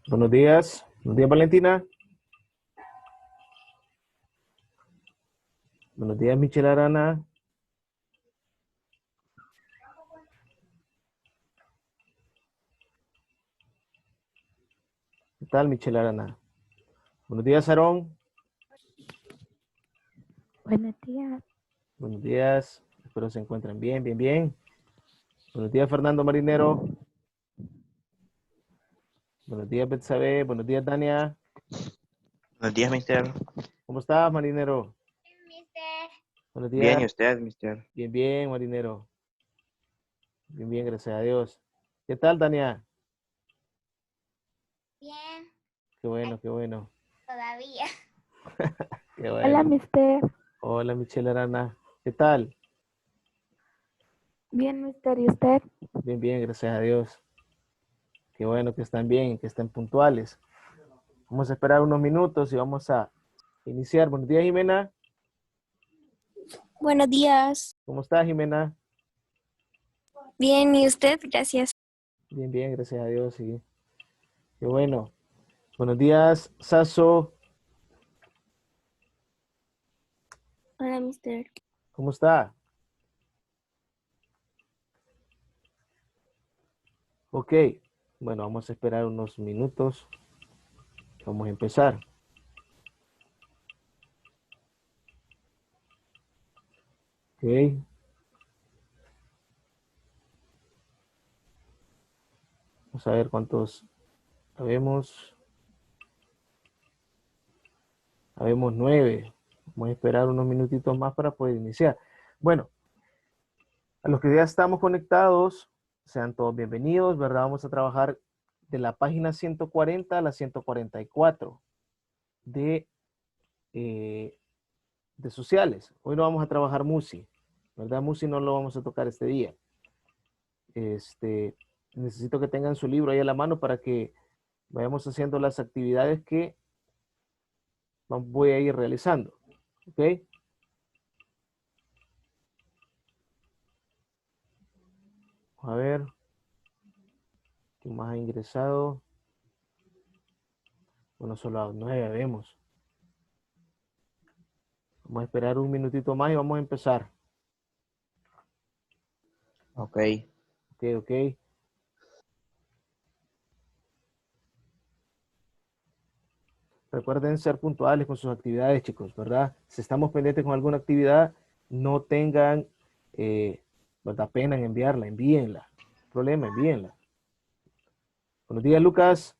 Buenos días. Buenos días, Valentina. Buenos días, Michelle Arana. ¿Qué tal, Michelle Arana? Buenos días, Aarón. Buenos días. Buenos días. Espero se encuentren bien, bien, bien. Buenos días, Fernando Marinero. Buenos días, Betsabe. Buenos días, Dania. Buenos días, mister. ¿Cómo estás, Marinero? Mister. Buenos Bien, días. ¿y usted, mister? Bien, bien, Marinero. Bien, bien, gracias a Dios. ¿Qué tal, Dania? Bien, Qué bueno, qué bueno. todavía. Qué Hola, bueno. mister. Hola, Michelle Arana. ¿Qué tal? Bien, mister. ¿Y usted? Bien, bien, gracias a Dios. Qué bueno que están bien, que estén puntuales. Vamos a esperar unos minutos y vamos a iniciar. Buenos días, Jimena. Buenos días. ¿Cómo estás, Jimena? Bien, ¿y usted? Gracias. Bien, bien, gracias a Dios, sí. Qué bueno. Buenos días, Saso. Hola, mister. ¿Cómo está? Ok. Bueno, vamos a esperar unos minutos. Vamos a empezar. Ok. Vamos a ver cuántos habemos. Habemos 9. Vamos a esperar unos minutitos más para poder iniciar. Bueno, a los que ya estamos conectados, sean todos bienvenidos, ¿verdad? Vamos a trabajar de la página 140 a la 144 de, eh, de sociales. Hoy no vamos a trabajar MUSI, ¿verdad? MUSI no lo vamos a tocar este día. Necesito que tengan su libro ahí a la mano para que vayamos haciendo las actividades que voy a ir realizando. ¿Ok? A ver, ¿quién más ha ingresado? Bueno, solo a 9 vemos. Vamos a esperar un minutito más y vamos a empezar. Ok. Ok, ok. Recuerden ser puntuales con sus actividades, chicos, ¿verdad? Si estamos pendientes con alguna actividad, no tengan, ¿verdad? Pena en enviarla, envíenla. Problema, envíenla. Buenos días, Lucas.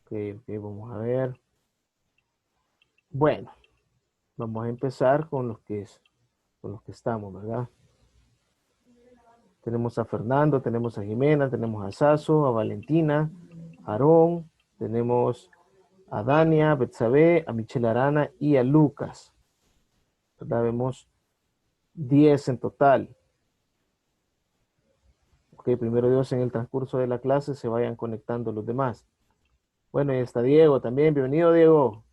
Ok, ok, vamos a ver. Bueno, vamos a empezar con los que estamos, ¿verdad? Tenemos a Fernando, tenemos a Jimena, tenemos a Saso, a Valentina, a Aarón, tenemos a Dania, a Betsabe, a Michelle Arana y a Lucas. ¿Verdad? Vemos 10 en total. Ok, primero Dios, en el transcurso de la clase se vayan conectando los demás. Bueno, y está Diego también. Bienvenido, Diego.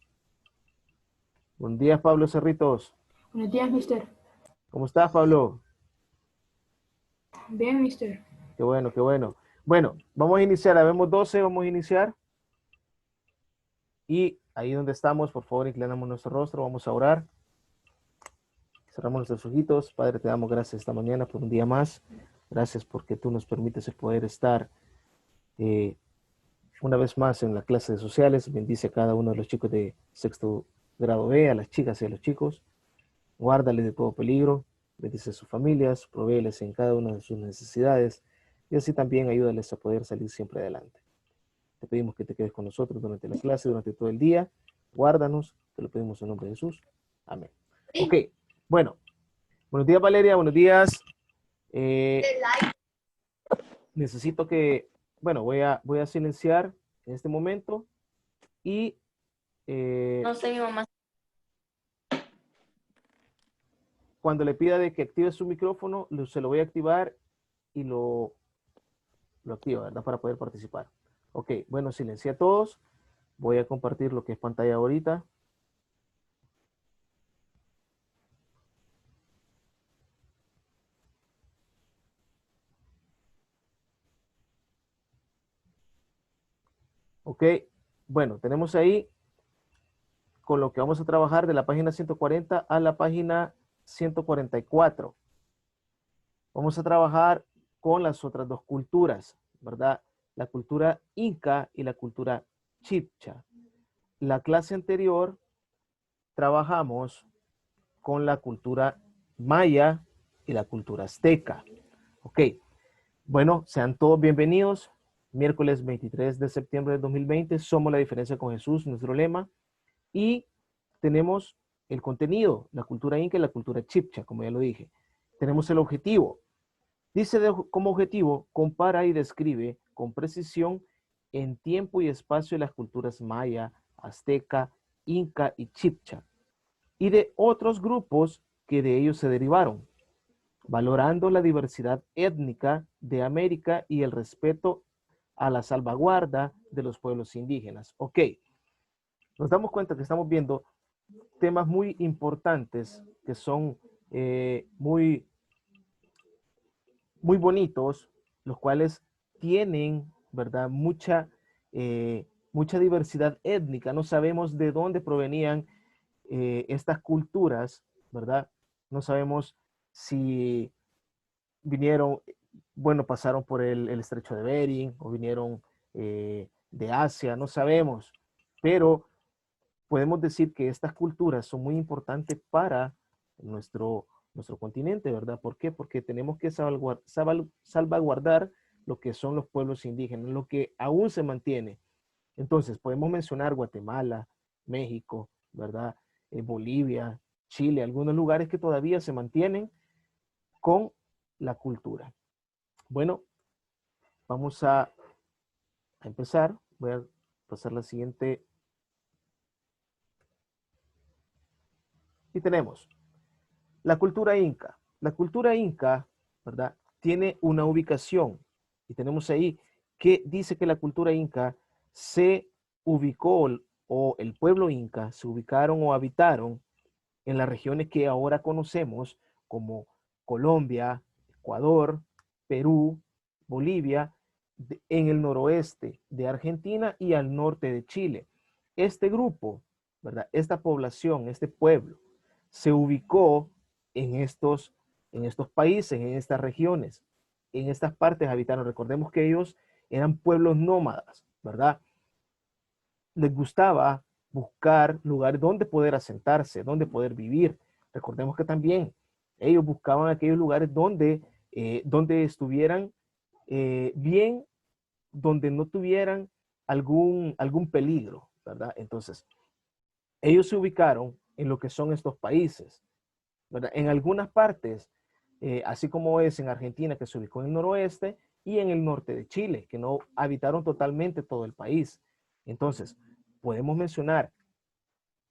Buen día, Pablo Cerritos. Buenos días, mister. ¿Cómo estás, Pablo? Bien, mister. Qué bueno, qué bueno. Bueno, vamos a iniciar. Habemos 12, vamos a iniciar. Y ahí donde estamos, por favor, inclinamos nuestro rostro, vamos a orar. Cerramos nuestros ojitos. Padre, te damos gracias esta mañana por un día más. Gracias porque tú nos permites el poder estar una vez más en la clase de sociales. Bendice a cada uno de los chicos de sexto grado B, a las chicas y a los chicos. Guárdales de todo peligro. Bendice a sus familias. Provéeles en cada una de sus necesidades. Y así también ayúdales a poder salir siempre adelante. Te pedimos que te quedes con nosotros durante la clase, durante todo el día. Guárdanos. Te lo pedimos en nombre de Jesús. Amén. Ok. Bueno. Buenos días, Valeria. Buenos días. Necesito que, bueno, voy a silenciar en este momento y No sé, mi mamá. cuando le pida de que active su micrófono, se lo voy a activar y lo activa, ¿verdad? Para poder participar. Ok, bueno, silencié a todos. Voy a compartir lo que es pantalla ahorita. Ok, bueno, tenemos ahí con lo que vamos a trabajar de la página 140 a la página 144. Vamos a trabajar con las otras dos culturas, ¿verdad? La cultura inca y la cultura chibcha. La clase anterior trabajamos con la cultura maya y la cultura azteca. Ok, bueno, sean todos bienvenidos. Miércoles 23 de septiembre de 2020, somos la diferencia con Jesús, nuestro lema. Y tenemos el contenido, la cultura inca y la cultura chibcha, como ya lo dije. Tenemos el objetivo. Dice como objetivo, compara y describe con precisión en tiempo y espacio las culturas maya, azteca, inca y chibcha, y de otros grupos que de ellos se derivaron, valorando la diversidad étnica de América y el respeto a la salvaguarda de los pueblos indígenas. Ok, nos damos cuenta que estamos viendo temas muy importantes que son muy bonitos, los cuales tienen, ¿verdad? Mucha diversidad étnica. No sabemos de dónde provenían estas culturas, ¿verdad? No sabemos si vinieron, bueno, pasaron por el estrecho de Bering o vinieron de Asia, no sabemos, pero podemos decir que estas culturas son muy importantes para nuestro continente, ¿verdad? ¿Por qué? Porque tenemos que salvaguardar lo que son los pueblos indígenas, lo que aún se mantiene. Entonces, podemos mencionar Guatemala, México, ¿verdad? Bolivia, Chile, algunos lugares que todavía se mantienen con la cultura. Bueno, vamos a empezar. Voy a pasar la siguiente. Y tenemos la cultura inca. La cultura inca, ¿verdad? Tiene una ubicación. Y tenemos ahí que dice que la cultura inca se ubicó, o el pueblo inca se ubicaron o habitaron en las regiones que ahora conocemos como Colombia, Ecuador, Perú, Bolivia, en el noroeste de Argentina y al norte de Chile. Este grupo, ¿verdad? Esta población, este pueblo, se ubicó en estos países, en estas regiones, en estas partes habitaron. Recordemos que ellos eran pueblos nómadas, ¿verdad? Les gustaba buscar lugares donde poder asentarse, donde poder vivir. Recordemos que también ellos buscaban aquellos lugares donde estuvieran bien, donde no tuvieran algún peligro, ¿verdad? Entonces, ellos se ubicaron en lo que son estos países, ¿verdad? En algunas partes, así como es en Argentina, que se ubicó en el noroeste, y en el norte de Chile, que no habitaron totalmente todo el país. Entonces, podemos mencionar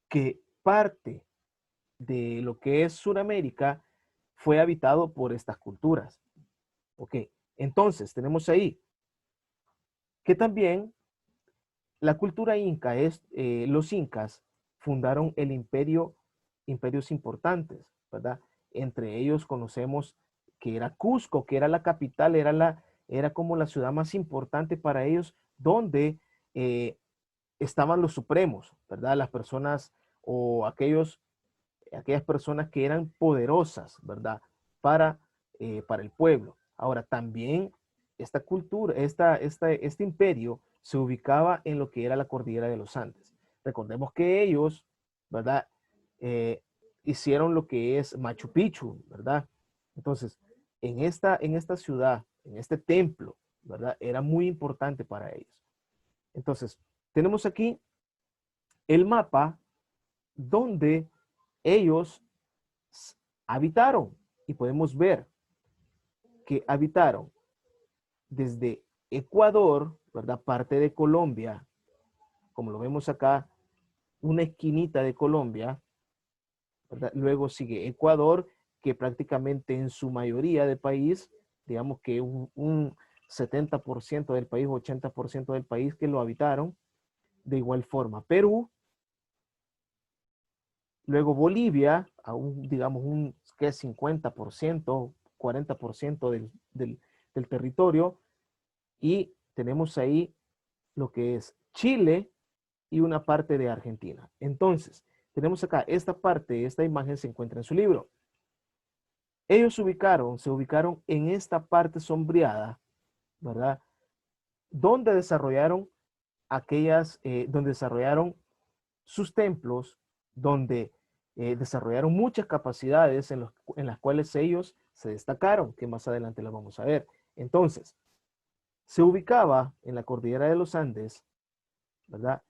que parte de lo que es Sudamérica fue habitado por estas culturas. Ok, entonces tenemos ahí que también la cultura inca es, los incas fundaron imperios importantes, ¿verdad? Entre ellos conocemos que era Cusco, que era la capital, era como la ciudad más importante para ellos, donde estaban los supremos, ¿verdad? Las personas o aquellas personas que eran poderosas, ¿verdad? Para el pueblo. Ahora, también esta cultura, este imperio se ubicaba en lo que era la cordillera de los Andes. Recordemos que ellos, ¿verdad? Eh, hicieron lo que es Machu Picchu, ¿verdad? Entonces, en esta ciudad, en este templo, ¿verdad? Era muy importante para ellos. Entonces, tenemos aquí el mapa donde ellos habitaron y podemos ver que habitaron desde Ecuador, ¿verdad? Parte de Colombia, como lo vemos acá, una esquinita de Colombia, ¿verdad? Luego sigue Ecuador, que prácticamente en su mayoría de país, digamos que un 70% del país, 80% del país que lo habitaron. De igual forma, Perú, luego Bolivia, digamos que es 50%, 40% del territorio, y tenemos ahí lo que es Chile y una parte de Argentina. Entonces, tenemos acá esta parte, esta imagen se encuentra en su libro. Ellos se ubicaron en esta parte sombreada, ¿verdad? Donde desarrollaron donde desarrollaron sus templos, donde desarrollaron muchas capacidades en las cuales ellos se destacaron, que más adelante las vamos a ver. Entonces, se ubicaba en la cordillera de los Andes, ¿verdad?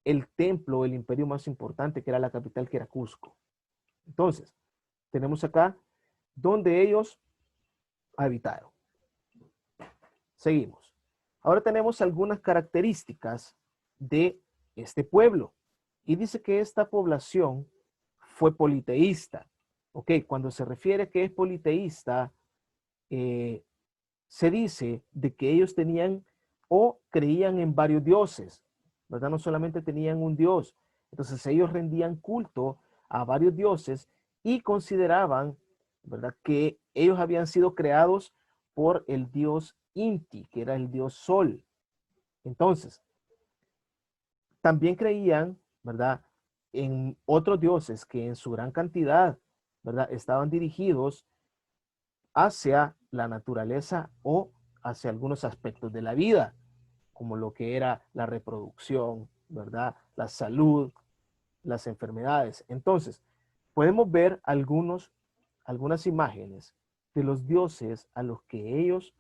El templo, el imperio más importante, que era la capital, que era Cusco. Entonces, tenemos acá donde ellos habitaron. Seguimos. Ahora tenemos algunas características de este pueblo. Y dice que esta población fue politeísta. Ok, cuando se refiere a que es politeísta, se dice de que ellos tenían o creían en varios dioses, ¿verdad? No solamente tenían un dios. Entonces ellos rendían culto a varios dioses y consideraban, ¿verdad?, que ellos habían sido creados por el dios Inti, que era el dios Sol. Entonces, también creían, ¿verdad?, en otros dioses que en su gran cantidad, ¿verdad?, estaban dirigidos hacia la naturaleza o hacia algunos aspectos de la vida, como lo que era la reproducción, ¿verdad?, la salud, las enfermedades. Entonces, podemos ver algunas imágenes de los dioses a los que ellos,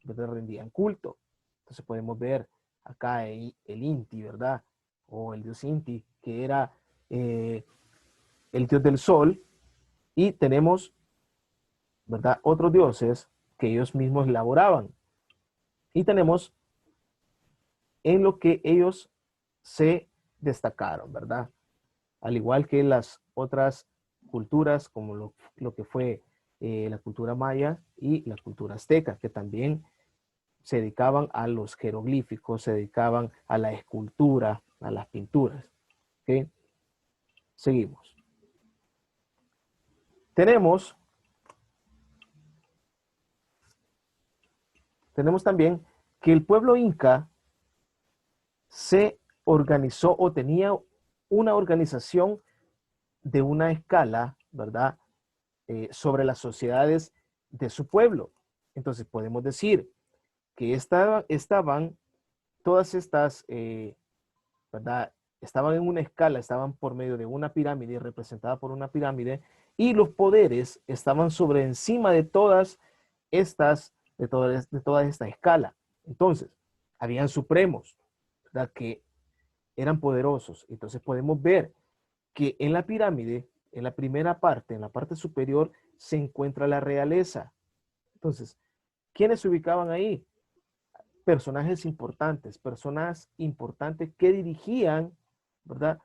¿verdad?, rendían culto. Entonces podemos ver acá el Inti, ¿verdad?, o el dios Inti, que era el dios del sol, y tenemos, ¿verdad?, otros dioses que ellos mismos elaboraban. Y tenemos en lo que ellos se destacaron, ¿verdad? Al igual que las otras culturas, como lo que fue la cultura maya y la cultura azteca, que también se dedicaban a los jeroglíficos, se dedicaban a la escultura, a las pinturas. ¿Ok? Seguimos. Tenemos también que el pueblo inca se organizó o tenía una organización de una escala, ¿verdad?, sobre las sociedades de su pueblo. Entonces podemos decir que estaban todas estas, ¿verdad?, estaban en una escala, estaban por medio de una pirámide, representada por una pirámide, y los poderes estaban sobre encima de toda esta escala. Entonces, habían supremos, ¿verdad?, que eran poderosos. Entonces podemos ver que en la pirámide, en la primera parte, en la parte superior, se encuentra la realeza. Entonces, ¿quiénes se ubicaban ahí? Personas importantes que dirigían, ¿verdad?,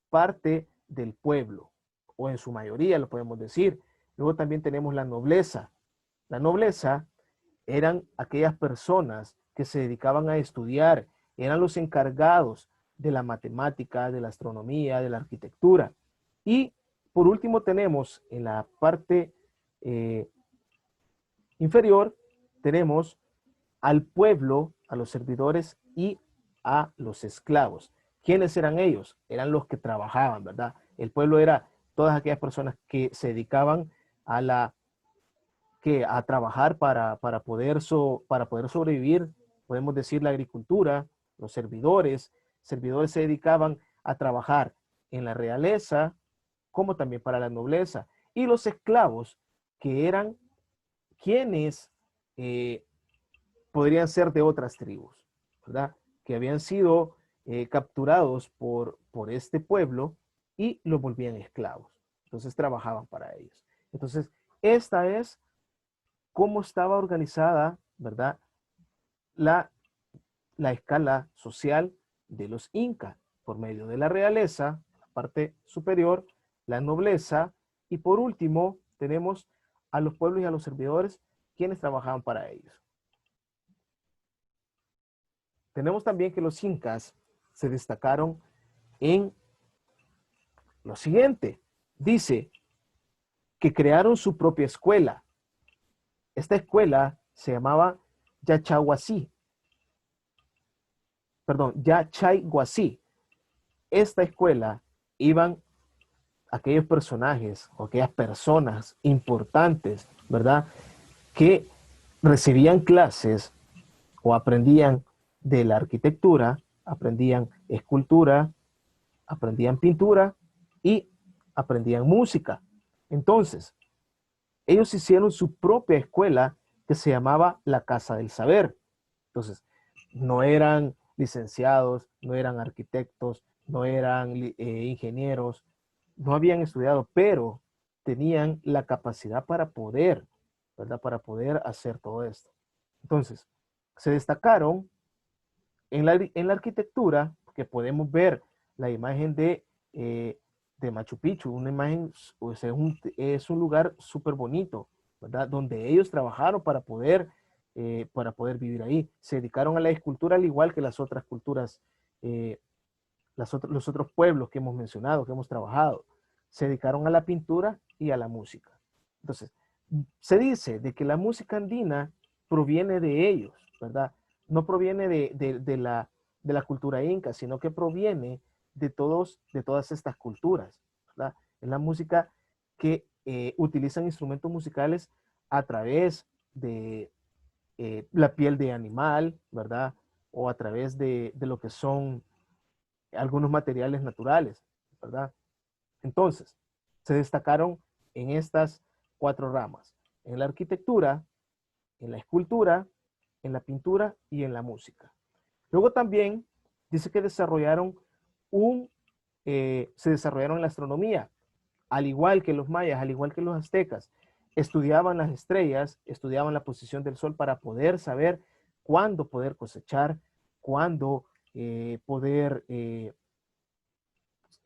parte del pueblo, o en su mayoría lo podemos decir. Luego también tenemos la nobleza. La nobleza eran aquellas personas que se dedicaban a estudiar, eran los encargados de la matemática, de la astronomía, de la arquitectura. Y por último tenemos en la parte inferior, tenemos al pueblo, a los servidores y a los esclavos. ¿Quiénes eran ellos? Eran los que trabajaban, ¿verdad? El pueblo era todas aquellas personas que se dedicaban a trabajar para poder sobrevivir. Podemos decir la agricultura, los servidores se dedicaban a trabajar en la realeza, como también para la nobleza. Y los esclavos, que eran quienes podrían ser de otras tribus, ¿verdad?, que habían sido capturados por este pueblo y los volvían esclavos. Entonces trabajaban para ellos. Entonces, esta es cómo estaba organizada, ¿verdad?, la escala social de los incas, por medio de la realeza, la parte superior, la nobleza, y por último tenemos a los pueblos y a los servidores, quienes trabajaban para ellos. Tenemos también que los incas se destacaron en lo siguiente. Dice que crearon su propia escuela. Esta escuela se llamaba Yachahuasí. perdón, ya Chay Guasí. Esta escuela iban aquellos personajes o aquellas personas importantes, ¿verdad? Que recibían clases o aprendían de la arquitectura, aprendían escultura, aprendían pintura y aprendían música. Entonces, ellos hicieron su propia escuela que se llamaba la Casa del Saber. Entonces, no eran licenciados, no eran arquitectos, no eran ingenieros, no habían estudiado, pero tenían la capacidad para poder, ¿verdad? Para poder hacer todo esto. Entonces, se destacaron en la arquitectura, que podemos ver la imagen de Machu Picchu, una imagen, o sea, es un lugar súper bonito, ¿verdad? Donde ellos trabajaron para poder vivir ahí. Se dedicaron a la escultura al igual que las otras culturas, los otros pueblos que hemos mencionado, que hemos trabajado. Se dedicaron a la pintura y a la música. Entonces, se dice de que la música andina proviene de ellos, ¿verdad? No proviene de la cultura inca, sino que proviene de todas estas culturas, ¿verdad? Es la música que utilizan instrumentos musicales a través de la piel de animal, ¿verdad? O a través de lo que son algunos materiales naturales, ¿verdad? Entonces, se destacaron en estas 4 ramas: en la arquitectura, en la escultura, en la pintura y en la música. Luego también dice que se desarrollaron la astronomía, al igual que los mayas, al igual que los aztecas. Estudiaban las estrellas, estudiaban la posición del sol para poder saber cuándo poder cosechar, cuándo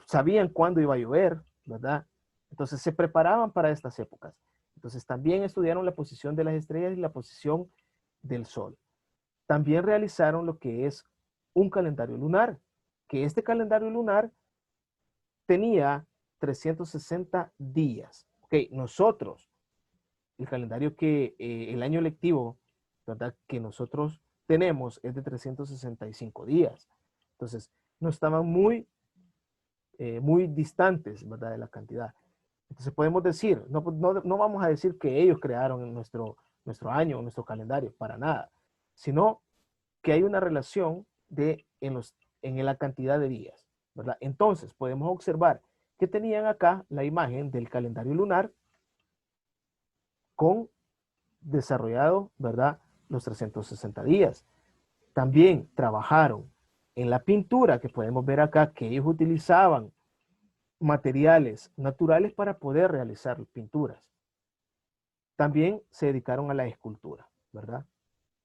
sabían cuándo iba a llover, ¿verdad? Entonces se preparaban para estas épocas. Entonces también estudiaron la posición de las estrellas y la posición del sol. También realizaron lo que es un calendario lunar, que este calendario lunar tenía 360 días. Ok, nosotros, el calendario el año lectivo, ¿verdad? Que nosotros tenemos es de 365 días. Entonces, no estaban muy distantes, ¿verdad? De la cantidad. Entonces podemos decir, no vamos a decir que ellos crearon nuestro año, nuestro calendario, para nada, sino que hay una relación en la cantidad de días, ¿verdad? Entonces podemos observar que tenían acá la imagen del calendario lunar con desarrollado, ¿verdad? Los 360 días. También trabajaron en la pintura, que podemos ver acá que ellos utilizaban materiales naturales para poder realizar pinturas. También se dedicaron a la escultura, ¿verdad?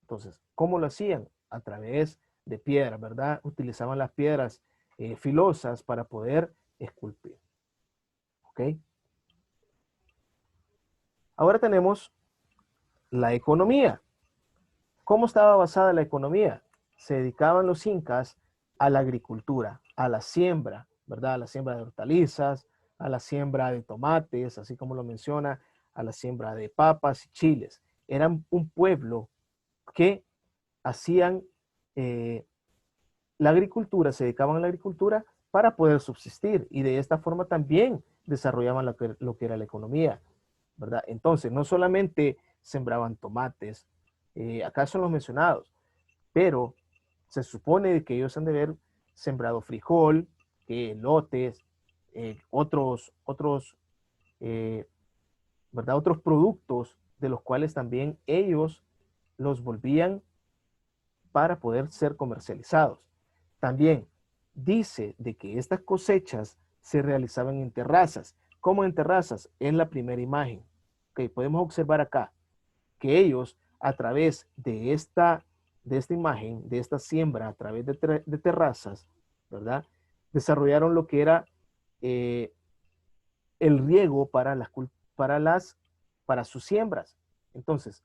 Entonces, ¿cómo lo hacían? A través de piedras, ¿verdad? Utilizaban las piedras filosas para poder esculpir. ¿Ok? Ahora tenemos la economía. ¿Cómo estaba basada la economía? Se dedicaban los incas a la agricultura, a la siembra, ¿verdad? A la siembra de hortalizas, a la siembra de tomates, así como lo menciona, a la siembra de papas y chiles. Eran un pueblo que hacían la agricultura, se dedicaban a la agricultura para poder subsistir y de esta forma también desarrollaban lo que era la economía, ¿verdad? Entonces, no solamente sembraban tomates, acá son los mencionados, pero se supone que ellos han de haber sembrado frijol, elotes, ¿verdad? Otros productos de los cuales también ellos los volvían para poder ser comercializados. También dice de que estas cosechas se realizaban en terrazas. ¿Cómo en terrazas? Es la primera imagen. Okay, podemos observar acá que ellos a través de esta imagen, de esta siembra a través de terrazas, ¿verdad? Desarrollaron lo que era el riego para sus siembras. Entonces,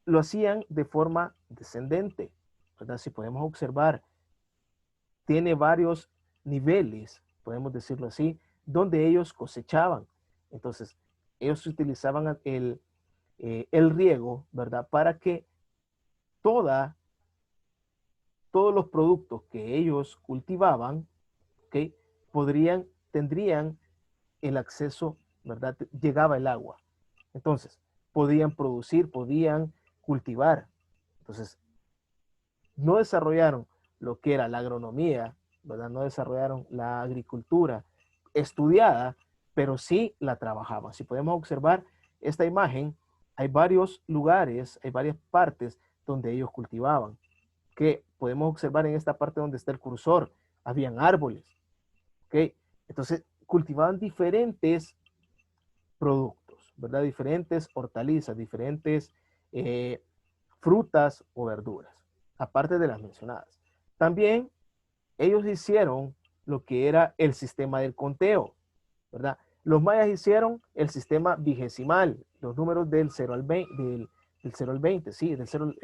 lo hacían de forma descendente, ¿verdad? Si podemos observar, tiene varios niveles, podemos decirlo así, donde ellos cosechaban. Entonces, ellos utilizaban el riego, ¿verdad? Para que toda todos los productos que ellos cultivaban, ¿ok? Tendrían el acceso, ¿verdad? Llegaba el agua. Entonces, podían producir, podían cultivar. Entonces, no desarrollaron lo que era la agronomía, ¿verdad? No desarrollaron la agricultura estudiada, pero sí la trabajaban. Si podemos observar esta imagen, hay varios lugares, hay varias partes donde ellos cultivaban, que podemos observar en esta parte donde está el cursor, habían árboles, ¿ok? Entonces, cultivaban diferentes productos, ¿verdad? Diferentes hortalizas, diferentes frutas o verduras, aparte de las mencionadas. También ellos hicieron lo que era el sistema del conteo, ¿verdad? Los mayas hicieron el sistema vigesimal, los números del 0 al 20, del 0 al 20, sí, del 0,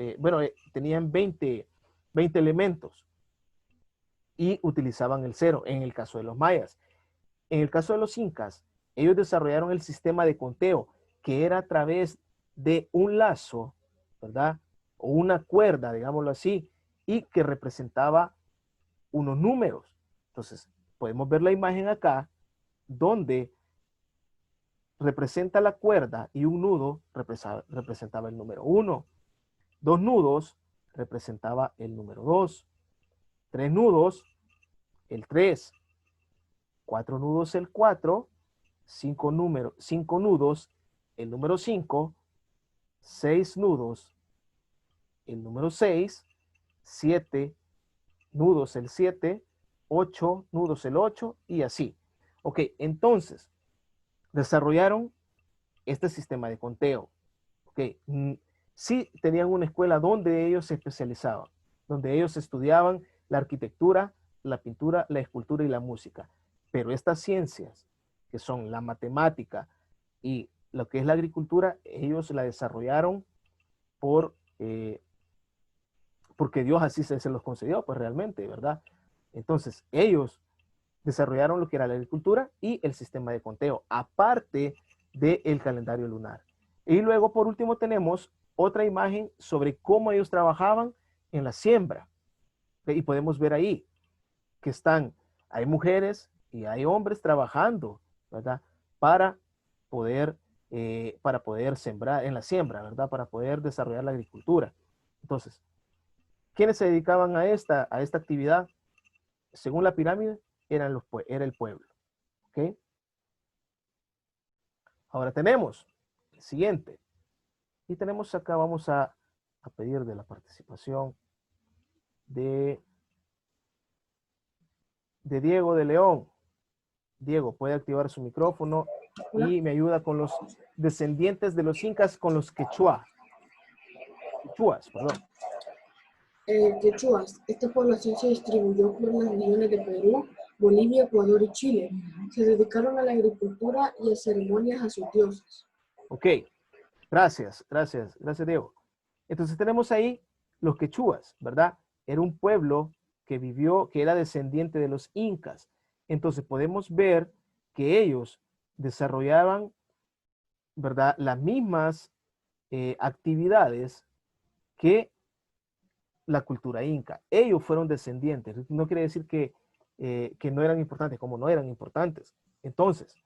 tenían 20 elementos y utilizaban el 0 en el caso de los mayas. En el caso de los incas, ellos desarrollaron el sistema de conteo, que era a través de un lazo, ¿verdad? O una cuerda, digámoslo así, y que representaba unos números. Entonces, podemos ver la imagen acá, donde representa la cuerda y un nudo representaba el número 1. 2 nudos representaba el número 2. 3 nudos, el 3. 4 nudos, el 4. 5 nudos, el número 5. 6 nudos, el número 6. 7 nudos, el 7. 8 nudos, el 8, y así. Ok, entonces, desarrollaron este sistema de conteo. Ok, sí tenían una escuela donde ellos se especializaban, donde ellos estudiaban la arquitectura, la pintura, la escultura y la música. Pero estas ciencias, que son la matemática y lo que es la agricultura, ellos la desarrollaron porque Dios así se los concedió, pues realmente, ¿verdad? Entonces, ellos desarrollaron lo que era la agricultura y el sistema de conteo, aparte del calendario lunar. Y luego, por último, tenemos otra imagen sobre cómo ellos trabajaban en la siembra. Y podemos ver ahí que hay mujeres y hay hombres trabajando, ¿verdad? Para poder sembrar en la siembra, ¿verdad? Para poder desarrollar la agricultura. Entonces, ¿quiénes se dedicaban a esta actividad? Según la pirámide, era el pueblo. ¿Ok? Ahora tenemos el siguiente. Y tenemos acá, vamos a pedir de la participación de Diego de León. Diego, puede activar su micrófono y me ayuda con los descendientes de los incas, con los quechuas, perdón. Quechuas. Esta población se distribuyó por las regiones de Perú, Bolivia, Ecuador y Chile. Se dedicaron a la agricultura y a ceremonias a sus dioses. Ok, gracias, Diego. Entonces tenemos ahí los quechuas, ¿verdad? Era un pueblo que era descendiente de los incas. Entonces podemos ver que ellos desarrollaban, ¿verdad?, las mismas actividades que la cultura inca. Ellos fueron descendientes. No quiere decir que no eran importantes, como no eran importantes. Entonces,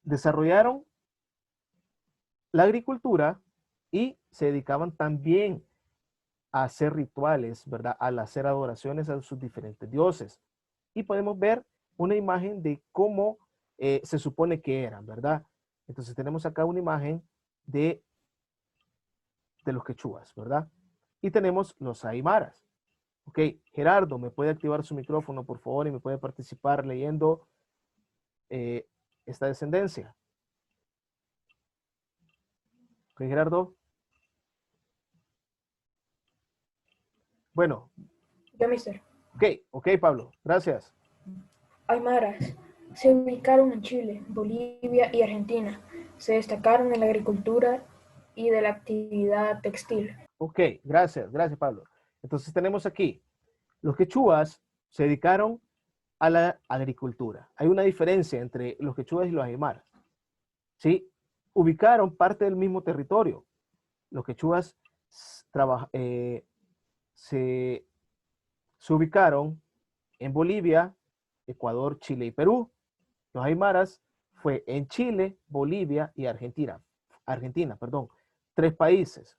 desarrollaron la agricultura y se dedicaban también a hacer rituales, ¿verdad? Al hacer adoraciones a sus diferentes dioses. Y podemos ver una imagen de cómo se supone que eran, ¿verdad? Entonces tenemos acá una imagen de los quechuas, ¿verdad? Y tenemos los aymaras. Ok, Gerardo, ¿me puede activar su micrófono, por favor, y me puede participar leyendo esta descendencia? Ok, Gerardo. Bueno. Yo, mister. Ok, Pablo, gracias. Aymaras se ubicaron en Chile, Bolivia y Argentina. Se destacaron en la agricultura y de la actividad textil. Ok, gracias, Pablo. Entonces tenemos aquí, los quechuas se dedicaron a la agricultura. Hay una diferencia entre los quechuas y los aymaras. ¿Sí? Ubicaron parte del mismo territorio. Los quechuas se ubicaron en Bolivia, Ecuador, Chile y Perú. Los aymaras fue en Chile, Bolivia y Argentina, perdón, 3 países.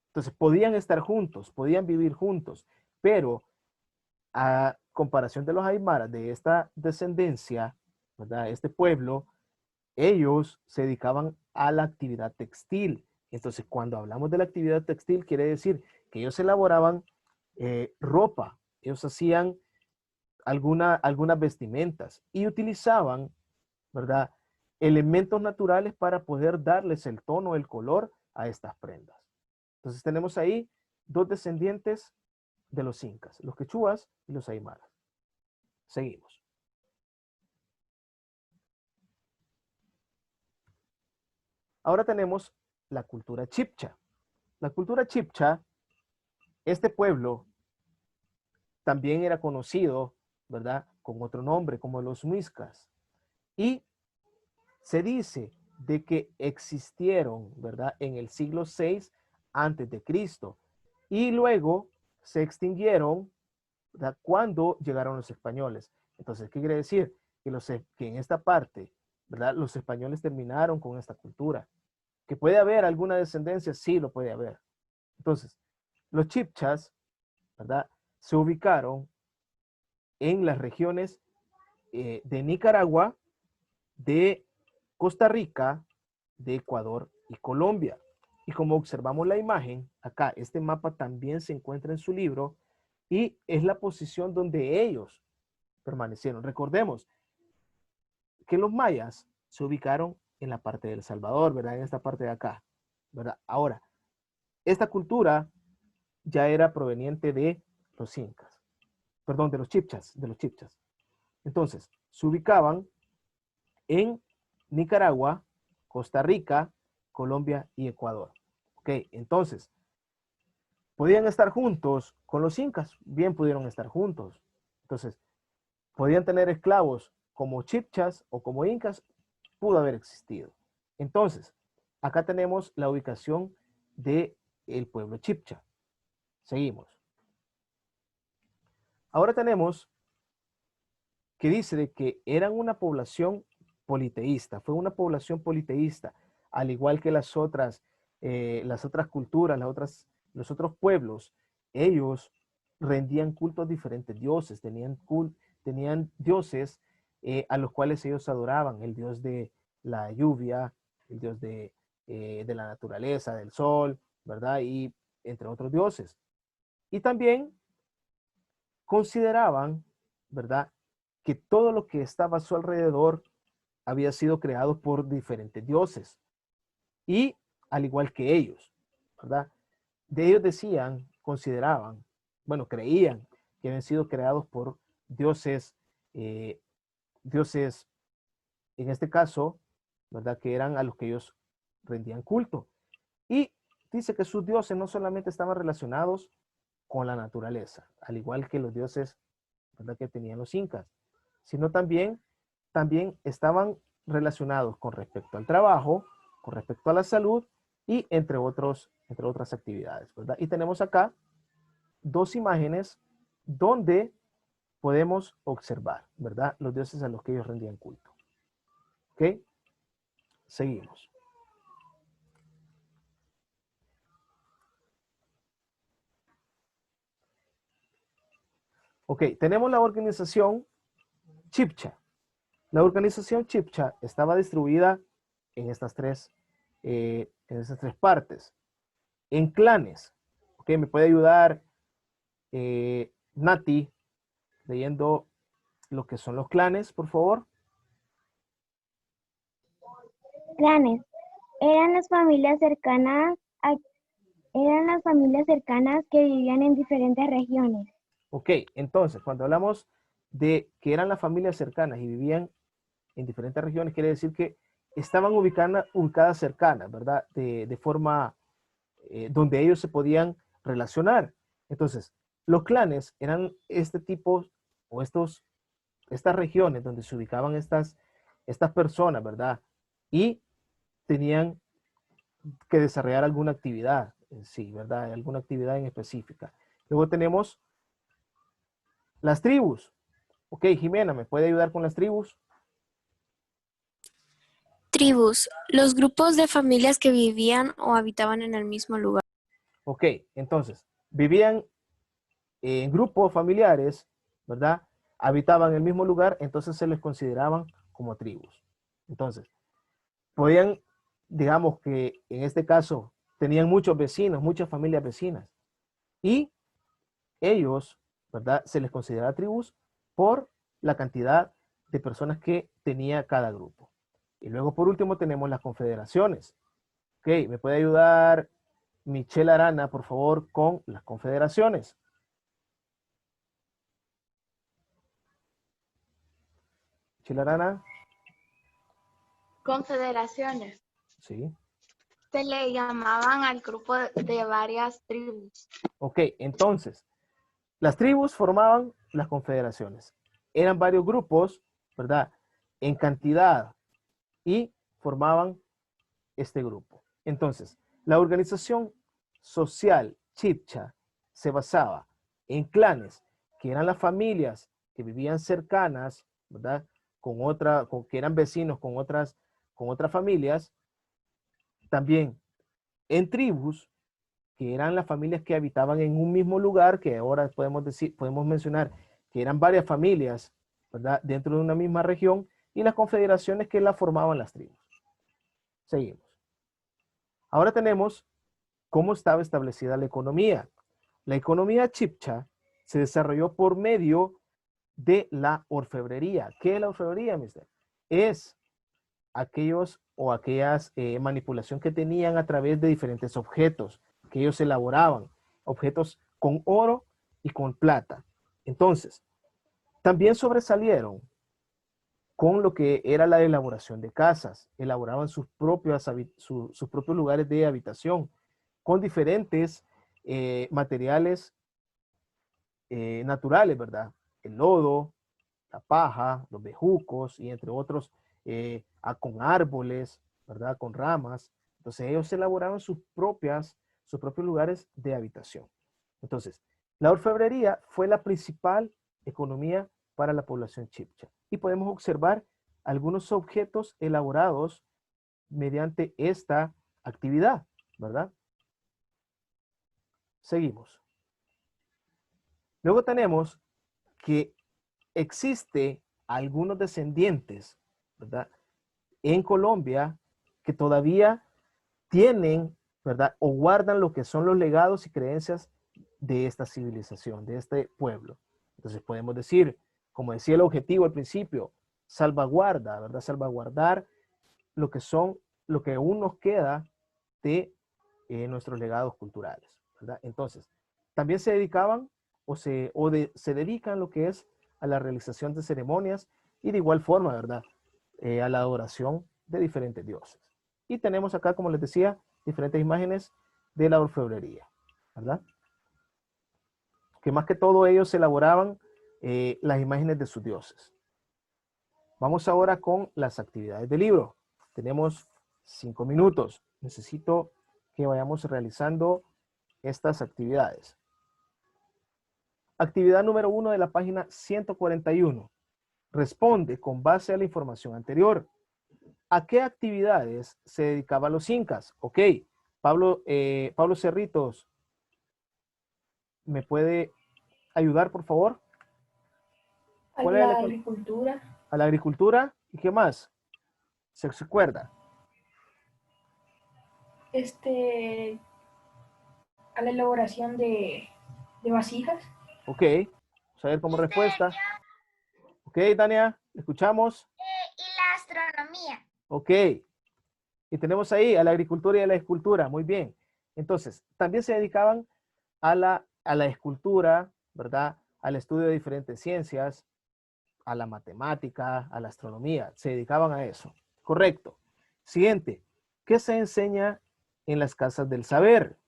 Entonces podían estar juntos, podían vivir juntos, pero a comparación de los aymaras, de esta descendencia, ¿verdad? Este pueblo, ellos se dedicaban a la actividad textil. Entonces, cuando hablamos de la actividad textil, quiere decir que ellos elaboraban ropa, ellos hacían algunas vestimentas y utilizaban, ¿verdad?, elementos naturales para poder darles el tono, el color a estas prendas. Entonces, tenemos ahí 2 descendientes de los incas, los quechuas y los aymaras. Seguimos. Ahora tenemos la cultura chibcha. La cultura chibcha, este pueblo también era conocido, ¿verdad?, con otro nombre, como los muiscas. Y se dice de que existieron, ¿verdad?, en el siglo VI antes de Cristo. Y luego se extinguieron, ¿verdad?, cuando llegaron los españoles. Entonces, ¿qué quiere decir? Que en esta parte, ¿verdad?, los españoles terminaron con esta cultura. ¿Que puede haber alguna descendencia? Sí, lo puede haber. Entonces, los chibchas, ¿verdad?, se ubicaron en las regiones de Nicaragua, de Costa Rica, de Ecuador y Colombia. Y como observamos la imagen, acá este mapa también se encuentra en su libro y es la posición donde ellos permanecieron. Recordemos que los mayas se ubicaron en la parte de El Salvador, ¿verdad? En esta parte de acá, ¿verdad? Ahora, esta cultura ya era proveniente de los incas, perdón, de los chibchas, Entonces, se ubicaban en Nicaragua, Costa Rica, Colombia y Ecuador. Ok, entonces, ¿podían estar juntos con los incas? Bien pudieron estar juntos. Entonces, ¿podían tener esclavos como chibchas o como incas? Pudo haber existido. Entonces, acá tenemos la ubicación del pueblo chibcha. Seguimos. Ahora tenemos que dice de que eran una población politeísta, fue una población politeísta, al igual que las otras culturas, los otros pueblos, ellos rendían culto a diferentes dioses, tenían dioses a los cuales ellos adoraban, el dios de la lluvia, el dios de la naturaleza, del sol, ¿verdad? Y entre otros dioses. Y también consideraban, ¿verdad?, que todo lo que estaba a su alrededor había sido creado por diferentes dioses. Y al igual que ellos, ¿verdad? De ellos decían, consideraban, bueno, creían que habían sido creados por dioses, dioses, en este caso, ¿verdad?, que eran a los que ellos rendían culto. Y dice que sus dioses no solamente estaban relacionados con la naturaleza, al igual que los dioses, ¿verdad?, que tenían los incas, sino también estaban relacionados con respecto al trabajo, con respecto a la salud y entre otras actividades, ¿verdad? Y tenemos acá 2 imágenes donde podemos observar, ¿verdad?, los dioses a los que ellos rendían culto. ¿Ok? Seguimos. Ok, tenemos la organización chibcha. La organización chibcha estaba distribuida en estas 3 partes. En clanes. Ok, me puede ayudar Nati leyendo lo que son los clanes, por favor. Clanes. Eran las familias cercanas que vivían en diferentes regiones. Ok, entonces, cuando hablamos de que eran las familias cercanas y vivían en diferentes regiones, quiere decir que estaban ubicadas cercanas, ¿verdad? De forma donde ellos se podían relacionar. Entonces, los clanes eran este tipo o estas regiones donde se ubicaban estas personas, ¿verdad? Y tenían que desarrollar alguna actividad en sí, ¿verdad? Alguna actividad en específica. Luego tenemos Las tribus. Ok, Jimena, ¿me puede ayudar con las tribus? Tribus, los grupos de familias que vivían o habitaban en el mismo lugar. Ok, entonces, vivían en grupos familiares, ¿verdad? Habitaban en el mismo lugar, entonces se les consideraban como tribus. Entonces, podían, digamos que en este caso, tenían muchos vecinos, muchas familias vecinas. Y ellos, ¿verdad? Se les considera tribus por la cantidad de personas que tenía cada grupo. Y luego, por último, tenemos las confederaciones. Ok, ¿me puede ayudar Michelle Arana, por favor, con las confederaciones? Michelle Arana. Confederaciones. Sí. Se le llamaban al grupo de varias tribus. Ok, entonces, las tribus formaban las confederaciones. Eran varios grupos, ¿verdad? En cantidad y formaban este grupo. Entonces, la organización social chibcha se basaba en clanes, que eran las familias que vivían cercanas, ¿verdad? Que eran vecinos con otras familias. También en tribus, que eran las familias que habitaban en un mismo lugar, que ahora podemos mencionar que eran varias familias, ¿verdad? Dentro de una misma región, y las confederaciones que la formaban las tribus. Seguimos. Ahora tenemos cómo estaba establecida la economía. La economía chibcha se desarrolló por medio de la orfebrería. ¿Qué es la orfebrería, mister? Es aquellas manipulación que tenían a través de diferentes objetos que ellos elaboraban, objetos con oro y con plata. Entonces, también sobresalieron con lo que era la elaboración de casas. Elaboraban sus propios lugares de habitación con diferentes materiales naturales, ¿verdad? El lodo, la paja, los bejucos y entre otros con árboles, ¿verdad? Con ramas. Entonces ellos elaboraban sus propios lugares de habitación. Entonces, la orfebrería fue la principal economía para la población chibcha. Y podemos observar algunos objetos elaborados mediante esta actividad, ¿verdad? Seguimos. Luego tenemos que existe algunos descendientes, ¿verdad? En Colombia que todavía tienen, ¿verdad? O guardan lo que son los legados y creencias de esta civilización, de este pueblo. Entonces podemos decir, como decía el objetivo al principio, salvaguarda, ¿verdad? Salvaguardar lo que aún nos queda de nuestros legados culturales, ¿verdad? Entonces, también se dedicaban se dedican lo que es a la realización de ceremonias y de igual forma, ¿verdad? A la adoración de diferentes dioses. Y tenemos acá, como les decía, diferentes imágenes de la orfebrería, ¿verdad? Que más que todo ellos elaboraban las imágenes de sus dioses. Vamos ahora con las actividades del libro. Tenemos 5 minutos. Necesito que vayamos realizando estas actividades. Actividad número 1 de la página 141. Responde con base a la información anterior. ¿A qué actividades se dedicaban los incas? Ok, Pablo Cerritos, ¿me puede ayudar, por favor? A la agricultura. A la agricultura. ¿Y qué más? ¿Se acuerda? A la elaboración de vasijas. Ok, vamos a ver como respuesta. Ok, Tania, ¿escuchamos? Y la astronomía. Ok, y tenemos ahí a la agricultura y a la escultura, muy bien. Entonces, también se dedicaban a la escultura, ¿verdad? Al estudio de diferentes ciencias, a la matemática, a la astronomía, se dedicaban a eso. Correcto. Siguiente, ¿qué se enseña en las casas del saber?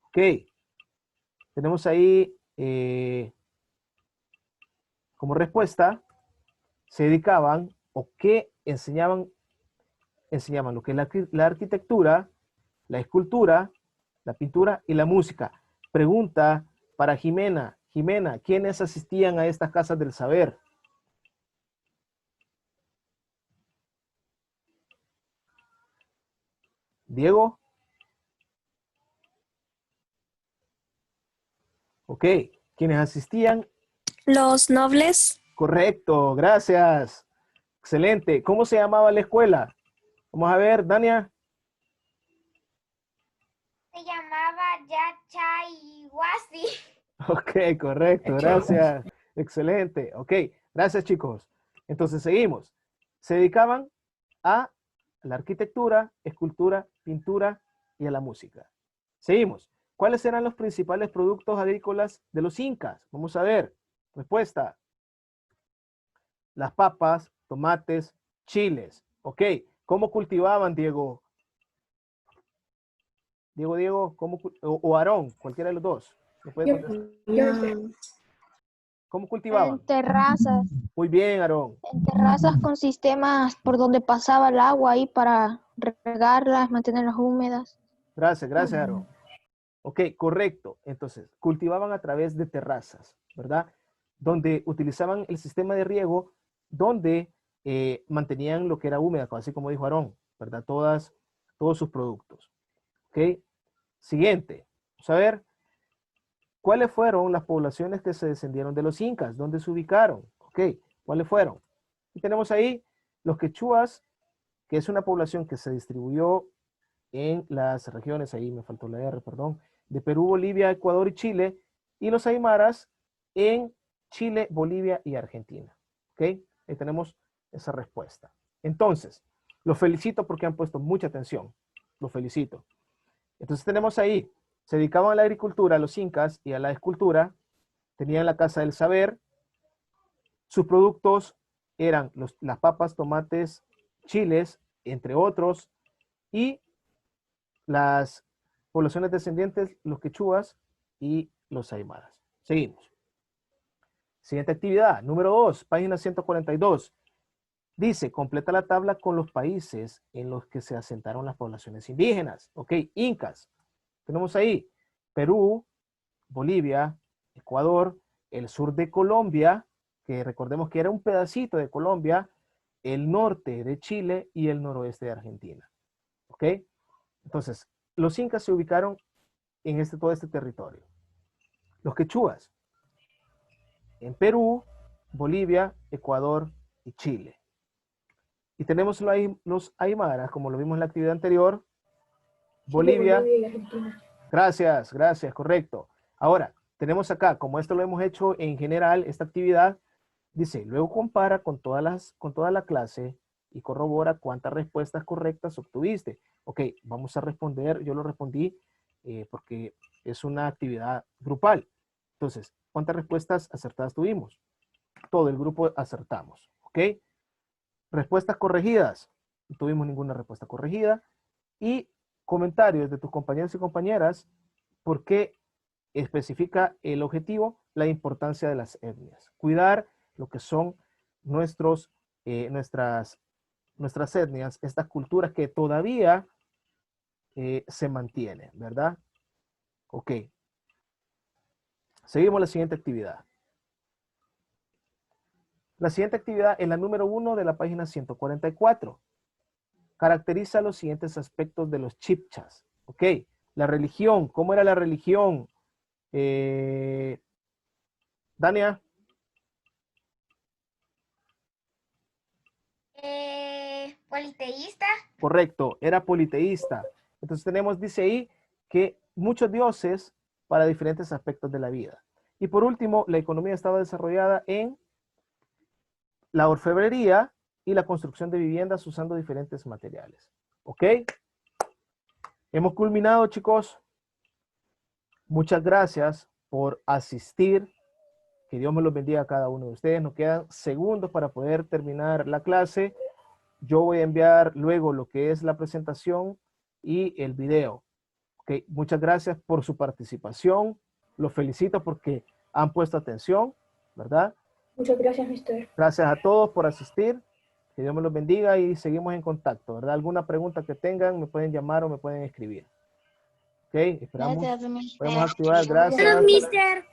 Ok, tenemos ahí como respuesta, se dedicaban o qué enseñaban lo que es la arquitectura, la escultura, la pintura y la música. Pregunta para Jimena, Jimena, ¿quiénes asistían a estas casas del saber? Diego. Ok, ¿quiénes asistían? Los nobles. Correcto, gracias. Excelente. ¿Cómo se llamaba la escuela? Vamos a ver, Dania. Se llamaba Yachayhuasi. Ok, correcto, gracias. Excelente. Ok, gracias chicos. Entonces seguimos. Se dedicaban a la arquitectura, escultura, pintura y a la música. Seguimos. ¿Cuáles eran los principales productos agrícolas de los incas? Vamos a ver. Respuesta. Las papas, tomates, chiles. Ok. ¿Cómo cultivaban, Diego? Diego, o Aarón, cualquiera de los dos. ¿Me puede contestar? ¿Cómo cultivaban? En terrazas. Muy bien, Aarón. En terrazas con sistemas por donde pasaba el agua ahí para regarlas, mantenerlas húmedas. Gracias, Aarón. Ok, correcto. Entonces, cultivaban a través de terrazas, ¿verdad? Donde utilizaban el sistema de riego, donde mantenían lo que era húmeda, así como dijo Aarón, ¿verdad? Todos sus productos. Ok, siguiente. Vamos a ver. ¿Cuáles fueron las poblaciones que se descendieron de los incas? ¿Dónde se ubicaron? Ok, ¿cuáles fueron? Y tenemos ahí los quechuas, que es una población que se distribuyó en las regiones, ahí me faltó la R, perdón, de Perú, Bolivia, Ecuador y Chile, y los aymaras en Chile, Bolivia y Argentina. ¿Ok? Ahí tenemos esa respuesta. Entonces, los felicito porque han puesto mucha atención. Los felicito. Entonces tenemos ahí, se dedicaban a la agricultura, a los incas y a la escultura, tenían la casa del saber, sus productos eran las papas, tomates, chiles, entre otros, y las poblaciones descendientes, los quechuas y los aymaras. Seguimos. Siguiente actividad, número 2, página 142. Dice, completa la tabla con los países en los que se asentaron las poblaciones indígenas. Ok, incas. Tenemos ahí Perú, Bolivia, Ecuador, el sur de Colombia, que recordemos que era un pedacito de Colombia, el norte de Chile y el noroeste de Argentina. ¿Ok? Entonces, los incas se ubicaron en todo este territorio. Los quechuas, en Perú, Bolivia, Ecuador y Chile. Y tenemos los aymaras, como lo vimos en la actividad anterior, Bolivia. Bolivia y Argentina. Gracias, correcto. Ahora, tenemos acá, como esto lo hemos hecho en general, esta actividad, dice, luego compara con toda la clase y corrobora cuántas respuestas correctas obtuviste. Ok, vamos a responder, yo lo respondí porque es una actividad grupal. Entonces, ¿cuántas respuestas acertadas tuvimos? Todo el grupo acertamos, ¿ok? Respuestas corregidas, no tuvimos ninguna respuesta corregida. Y comentarios de tus compañeros y compañeras, ¿por qué especifica el objetivo? La importancia de las etnias. Cuidar lo que son nuestras etnias, estas culturas que todavía se mantienen, ¿verdad? Ok. Seguimos la siguiente actividad. La siguiente actividad es la número 1 de la página 144. Caracteriza los siguientes aspectos de los chibchas. Ok. La religión. ¿Cómo era la religión? Dania. Politeísta. Correcto, era politeísta. Entonces dice ahí, que muchos dioses para diferentes aspectos de la vida. Y por último, la economía estaba desarrollada en la orfebrería y la construcción de viviendas usando diferentes materiales. ¿Ok? Hemos culminado, chicos. Muchas gracias por asistir. Que Dios me los bendiga a cada uno de ustedes. Nos quedan segundos para poder terminar la clase. Yo voy a enviar luego lo que es la presentación y el video. ¿Ok? Muchas gracias por su participación. Los felicito porque han puesto atención, ¿verdad? Muchas gracias, mister. Gracias a todos por asistir. Que Dios me los bendiga y seguimos en contacto, ¿verdad? Alguna pregunta que tengan, me pueden llamar o me pueden escribir. Ok, esperamos. Gracias, mister. Podemos activar. Gracias. Mister.